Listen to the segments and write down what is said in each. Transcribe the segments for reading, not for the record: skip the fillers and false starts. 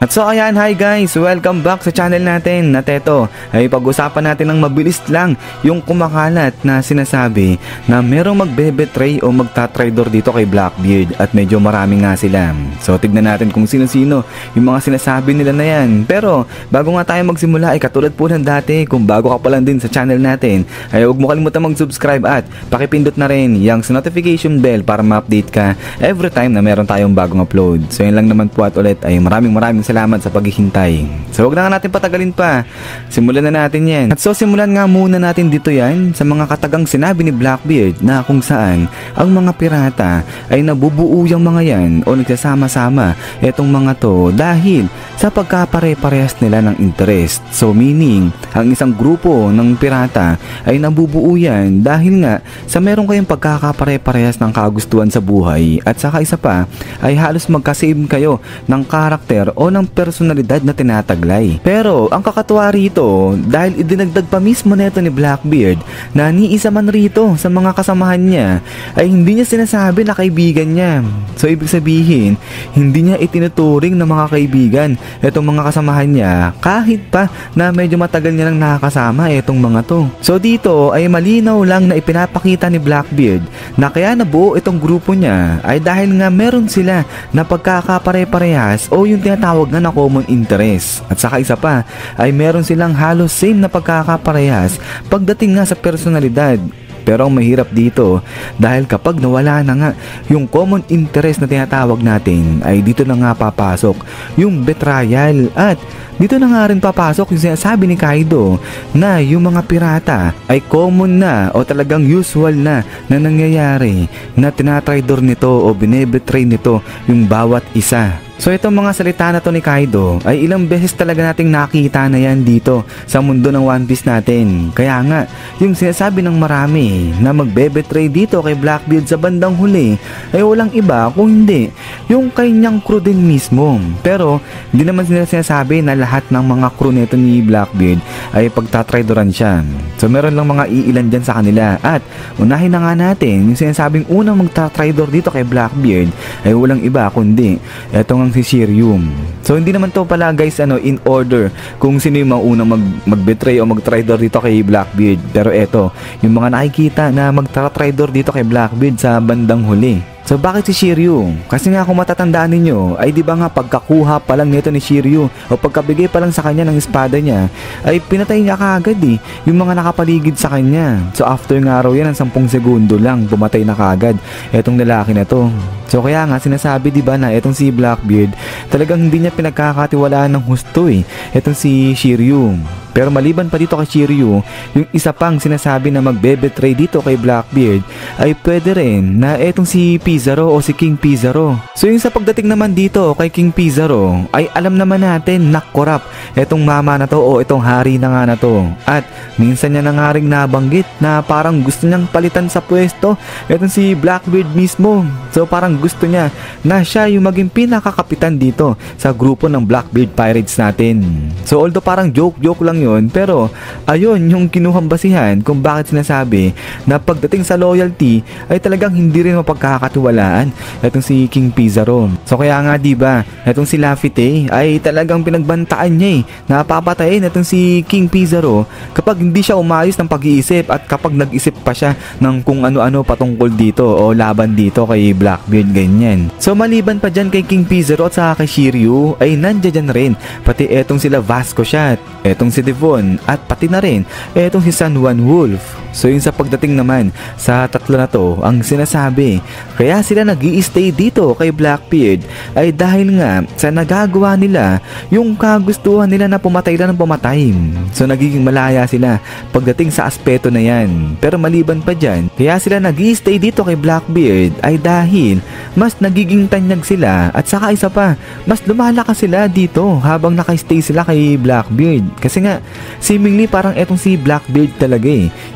At so ayan, hi guys! Welcome back sa channel natin. At eto, ay pag-usapan natin ng mabilis lang yung kumakalat na sinasabi na merong magbe-betray o magta-traitor dito kay Blackbeard at medyo marami nga sila. So tignan natin kung sino-sino yung mga sinasabi nila na yan. Pero bago nga tayo magsimula ay katulad po ng dati, kung bago ka pa lang din sa channel natin ay huwag mo kalimutan mag-subscribe at pakipindot na rin yung notification bell para ma-update ka every time na meron tayong bagong upload. So yun lang naman po at ulit ay maraming salamat sa paghihintay. So huwag na nga natin patagalin pa. Simulan na natin yan. At so simulan nga muna natin dito yan sa mga katagang sinabi ni Blackbeard na kung saan ang mga pirata ay nabubuo yung mga yan o nagsasama-sama etong mga to dahil sa pagkapare-parehas nila ng interest. So meaning, ang isang grupo ng pirata ay nabubuo yan dahil nga sa meron kayong pagkakapare-parehas ng kagustuhan sa buhay at saka isa pa ay halos magkasame kayo ng karakter o ng personalidad na tinataglay. Pero ang kakatuwa rito dahil idinagdag pa mismo neto ni Blackbeard na ni isa man rito sa mga kasamahan niya ay hindi niya sinasabi na kaibigan niya. So ibig sabihin hindi niya itinuturing na mga kaibigan etong mga kasamahan niya kahit pa na medyo matagal niya lang nakakasama etong mga to. So dito ay malinaw lang na ipinapakita ni Blackbeard na kaya nabuo itong grupo niya ay dahil nga meron sila na pagkakapare-parehas o yung tinatawag na common interest. At saka isa pa ay meron silang halos same na pagkakaparehas pagdating nga sa personalidad. Pero ang mahirap dito dahil kapag nawala na nga yung common interest na tinatawag natin ay dito na nga papasok yung betrayal at dito na nga rin papasok yung sinasabi ni Kaido na yung mga pirata ay common na o talagang usual na nangyayari na tinatraidor nito o binebetray nito yung bawat isa. So itong mga salita na to ni Kaido ay ilang beses talaga nating nakita na yan dito sa mundo ng One Piece natin. Kaya nga, yung sinasabi ng marami na magbe-betray dito kay Blackbeard sa bandang huli ay walang iba kung hindi yung kanyang crew din mismo. Pero hindi naman sinasabi na lahat ng mga crew nito ni Blackbeard ay pagtatraidoran siya. So meron lang mga iilan dyan sa kanila at unahin na nga natin yung sinasabing unang magtatraidor dito kay Blackbeard ay walang iba kundi etong si Shiryu. So hindi naman to pala guys in order kung sino yung maunang mag-betray o mag-traidor dito kay Blackbeard. Pero eto, yung mga nakikita na mag-traidor dito kay Blackbeard sa bandang huli. So bakit si Shiryu? Kasi nga kung matatandaan ninyo ay di ba nga pagkakuha pa lang nito ni Shiryu o pagkabigay pa lang sa kanya ng espada niya ay pinatay niya kaagad yung mga nakapaligid sa kanya. So after nga raw yan ng 10 segundo lang pumatay na kaagad etong lalaki na to. So kaya nga sinasabi di ba na etong si Blackbeard talagang hindi niya pinagkakatiwalaan ng husto etong si Shiryu. Pero maliban pa dito kay Shiryu, yung isa pang sinasabi na magbe-betray dito kay Blackbeard ay pwede rin na etong si Pizarro o si King Pizarro. So yung sa pagdating naman dito kay King Pizarro ay alam naman natin na korap etong mama na to o itong hari na nga na to. At minsan niya na nga rin nabanggit na parang gusto niyang palitan sa pwesto etong si Blackbeard mismo. So parang gusto niya na siya yung maging pinakakapitan dito sa grupo ng Blackbeard Pirates natin. So although parang joke lang yun, pero ayun yung kinuhang basihan kung bakit sinasabi na pagdating sa loyalty ay talagang hindi rin mapagkakatiwalaan etong si King Pizarro. So kaya nga diba etong si Lafite ay talagang pinagbantaan niya na papatayin etong si King Pizarro kapag hindi siya umayos ng pag-iisip at kapag nag-isip pa siya ng kung ano-ano patungkol dito o laban dito kay Blackbeard, ganyan. So maliban pa dyan kay King Pizarro at saka kay Shiryu ay nandiyan rin pati etong sila Vasco Shot, etong si Devon at pati na rin etong si San Juan Wolf. So yun sa pagdating naman sa tatlo na to ang sinasabi kaya sila nag-i-stay dito kay Blackbeard ay dahil nga sa nagagawa nila yung kagustuhan nila na pumatay lang ng pumatay. So nagiging malaya sila pagdating sa aspeto na yan. Pero maliban pa dyan kaya sila nag-i-stay dito kay Blackbeard ay dahil mas nagiging tanyag sila at saka isa pa mas lumalakas sila dito habang naka-stay sila kay Blackbeard. Kasi nga seemingly parang etong si Blackbeard talaga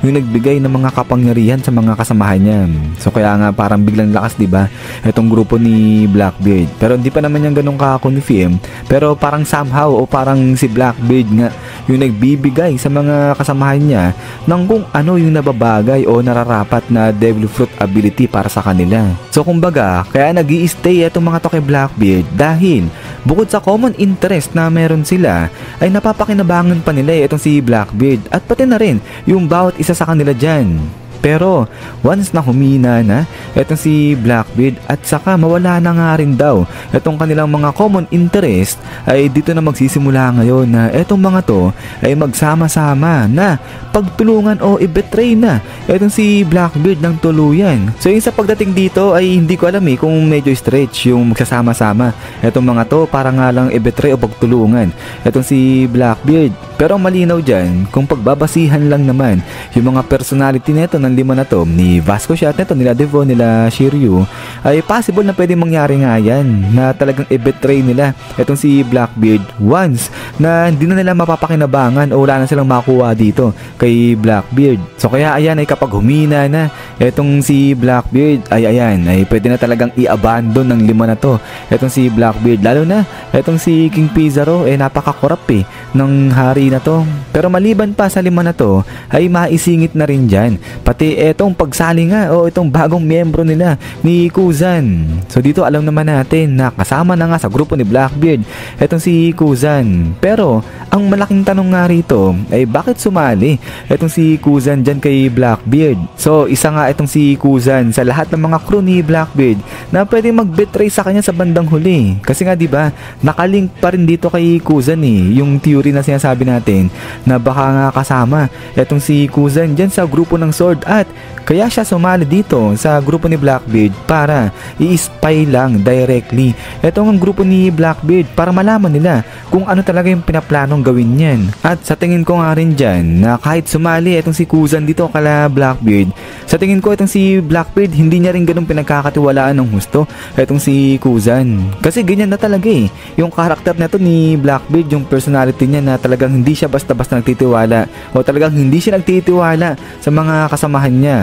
yung nagbigay ng mga kapangyarihan sa mga kasamahan niya. So kaya nga parang biglang lakas diba etong grupo ni Blackbeard. Pero hindi pa naman yan ganun ka-confirm, pero parang somehow o parang si Blackbeard nga yung nagbibigay sa mga kasamahan niya ng kung ano yung nababagay o nararapat na Devil Fruit ability para sa kanila. So kumbaga, kaya nag-i-stay itong mga to kay Blackbeard dahil bukod sa common interest na meron sila, ay napapakinabangan pa nila itong si Blackbeard at pati na rin yung bawat isa sa kanila dyan. Pero once na humina na etong si Blackbeard at saka mawala na nga rin daw etong kanilang mga common interest, ay dito na magsisimula ngayon na etong mga to ay magsama-sama na pagtulungan o i-betray na etong si Blackbeard ng tuluyan. So yung sa pagdating dito ay hindi ko alam kung medyo stretch yung magsasama-sama etong mga to para nga lang i-betray o pagtulungan etong si Blackbeard. Pero ang malinaw dyan, kung pagbabasihan lang naman yung mga personality neto ng lima na to, ni Vasco Shot neto, nila Devon, nila Shiryu, ay possible na pwede mangyari nga yan na talagang i-betray nila etong si Blackbeard once na hindi na nila mapapakinabangan o wala na silang makuha dito kay Blackbeard. So kaya ayan ay kapag humina na etong si Blackbeard, ay ayan ay pwede na talagang i-abandon ng lima na to etong si Blackbeard, lalo na etong si King Pizarro napakakorap ng hari na to. Pero maliban pa sa lima na to ay maisingit na rin dyan pati etong pagsali nga o itong bagong miyembro nila ni Kuzan. So dito alam naman natin na kasama na nga sa grupo ni Blackbeard etong si Kuzan. Pero ang malaking tanong nga rito ay bakit sumali etong si Kuzan dyan kay Blackbeard? So isa nga etong si Kuzan sa lahat ng mga crew ni Blackbeard na pwede mag-betray sa kanya sa bandang huli. Kasi nga diba nakalink pa rin dito kay Kuzan yung theory na sinasabi natin na baka nga kasama etong si Kuzan dyan sa grupo ng Sword at kaya siya sumali dito sa grupo ni Blackbeard para i-spy lang directly etong ang grupo ni Blackbeard para malaman nila kung ano talaga yung pinaplanong gawin niyan. At sa tingin ko nga rin dyan na kahit sumali etong si Kuzan dito kala Blackbeard, sa tingin ko etong si Blackbeard hindi niya rin ganun pinagkakatiwalaan ng husto etong si Kuzan. Kasi ganyan na talaga yung karakter na to ni Blackbeard, yung personality niya na talagang hindi siya basta-basta nagtitiwala o talagang hindi siya nagtitiwala sa mga kasamahan niya.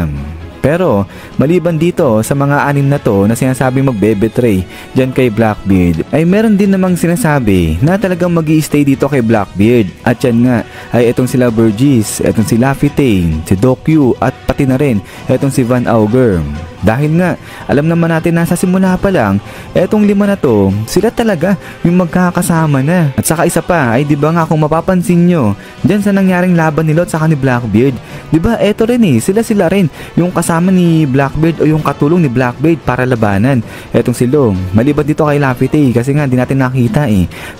Pero maliban dito sa mga anim na to na sinasabing magbe-betray dyan kay Blackbeard, ay meron din namang sinasabi na talagang mag-i-stay dito kay Blackbeard. At yan nga ay itong sila Burgess, itong si Laffy-Tane, si Dokyu at pati na rin itong si Van Augur. Dahil nga alam naman natin na sa simula pa lang etong lima na to sila talaga yung magkakasama na. At saka isa pa ay diba nga kung mapapansin nyo dyan sa nangyaring laban ni Lot sa ni Blackbeard, diba eto rin sila rin yung kasama ni Blackbeard o yung katulong ni Blackbeard para labanan etong si Long. Maliban dito kay Laffy-Tane kasi nga di natin nakita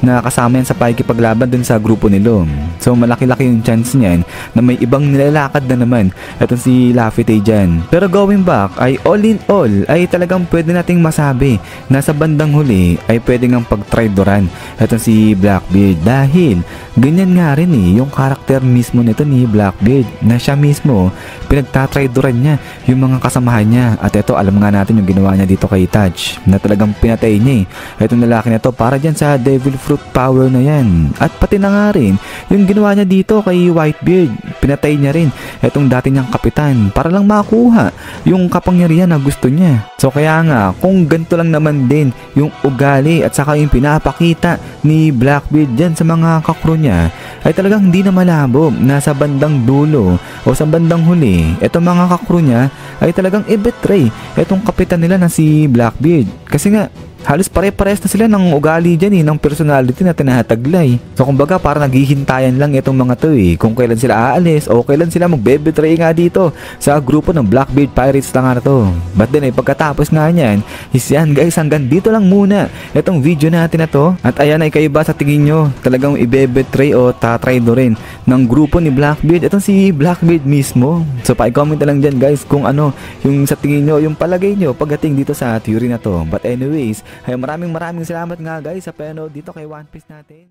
na kasama yan sa pakikipaglaban dun sa grupo ni Long. So malaki-laki yung chance niyan na may ibang nilalakad na naman etong si Laffy-Tane dyan. Pero going back ay all in all ay talagang pwede nating masabi na sa bandang huli ay pwede ngang pagtraidoran etong si Blackbeard dahil ganyan nga rin yung karakter mismo nito ni Blackbeard na siya mismo pinagtatraidoran niya yung mga kasamahan niya. At ito alam nga natin yung ginawa niya dito kay Touch na talagang pinatay niya etong lalaki na to para dyan sa Devil Fruit power na yan. At pati na nga rin yung ginawa niya dito kay Whitebeard, pinatay niya rin etong dati niyang kapitan para lang makuha yung kapangyarihan na gusto niya. So kaya nga kung ganito lang naman din yung ugali at saka yung pinapakita ni Blackbeard dyan sa mga kakro niya, ay talagang hindi na malabo na sa bandang dulo o sa bandang huli etong mga kakro niya ay talagang i-betray etong kapitan nila na si Blackbeard. Kasi nga halos pare-pares na sila ng ugali dyan ng personality na tinataglay. So kumbaga para naghihintayan lang itong mga to kung kailan sila aalis o kailan sila magbe-betray nga dito sa grupo ng Blackbeard Pirates lang nga na to. But then pagkatapos nga nyan is yan guys, hanggang dito lang muna itong video natin na to. At ayan ay kayo ba sa tingin nyo talagang i-betray o tatraido rin ng grupo ni Blackbeard itong si Blackbeard mismo? So pa-comment na lang dyan guys kung ano yung sa tingin nyo, yung palagay nyo pagdating dito sa theory na to. But anyways, ay maraming salamat nga guys sa panood dito kay One Piece natin.